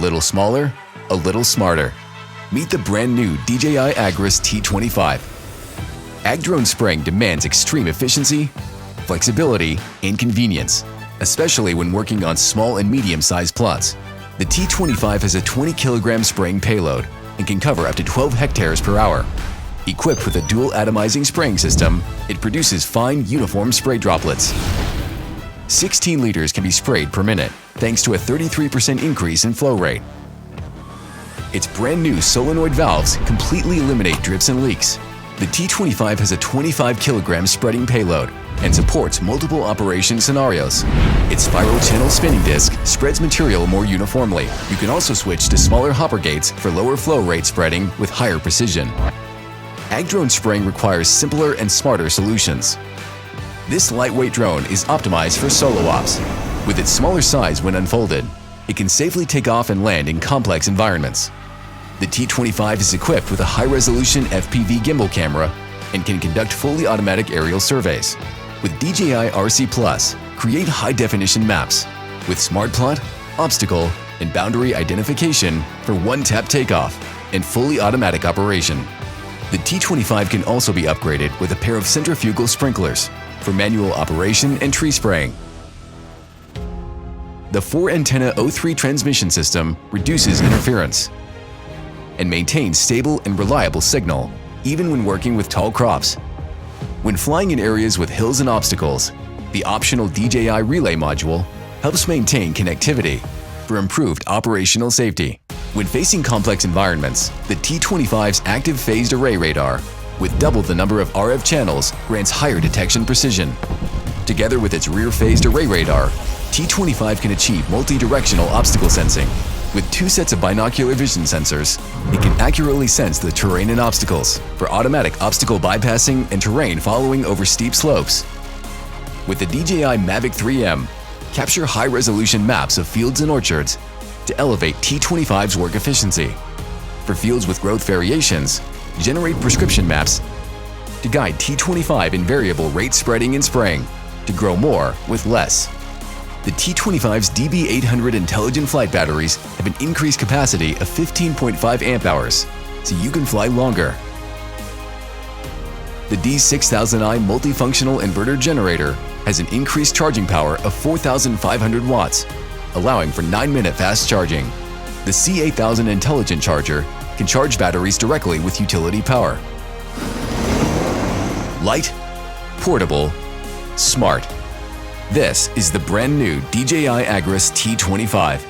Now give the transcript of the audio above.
little smaller, a little smarter. Meet the brand new DJI Agras T25. Ag drone spraying demands extreme efficiency, flexibility, and convenience, especially when working on small and medium-sized plots. The T25 has a 20-kilogram spraying payload and can cover up to 12 hectares per hour. Equipped with a dual atomizing spraying system, it produces fine, uniform spray droplets. 16 liters can be sprayed per minute, thanks to a 33% increase in flow rate. Its brand new solenoid valves completely eliminate drips and leaks. The T25 has a 25-kilogram spreading payload and supports multiple operation scenarios. Its spiral channel spinning disc spreads material more uniformly. You can also switch to smaller hopper gates for lower flow rate spreading with higher precision. Ag drone spraying requires simpler and smarter solutions. This lightweight drone is optimized for solo ops. With its smaller size when unfolded, it can safely take off and land in complex environments. The T25 is equipped with a high-resolution FPV gimbal camera and can conduct fully automatic aerial surveys. With DJI RC+, create high-definition maps with smart plot, obstacle, and boundary identification for one-tap takeoff and fully automatic operation. The T25 can also be upgraded with a pair of centrifugal sprinklers for manual operation and tree spraying. The 4-antenna O3 transmission system reduces interference and maintains stable and reliable signal, even when working with tall crops. When flying in areas with hills and obstacles, the optional DJI Relay module helps maintain connectivity for improved operational safety. When facing complex environments, the T25's active phased array radar, with double the number of RF channels, grants higher detection precision. Together with its rear phased array radar, T25 can achieve multi-directional obstacle sensing. With 2 sets of binocular vision sensors, it can accurately sense the terrain and obstacles for automatic obstacle bypassing and terrain following over steep slopes. With the DJI Mavic 3M, capture high-resolution maps of fields and orchards to elevate T25's work efficiency. For fields with growth variations, generate prescription maps to guide T25 in variable rate spreading and spraying to grow more with less. The T25's DB800 intelligent flight batteries have an increased capacity of 15.5 amp hours, so you can fly longer. The D6000i multifunctional inverter generator has an increased charging power of 4,500 watts, allowing for 9-minute fast charging. The C8000 intelligent charger can charge batteries directly with utility power. Light, portable, smart. This is the brand new DJI Agras T25.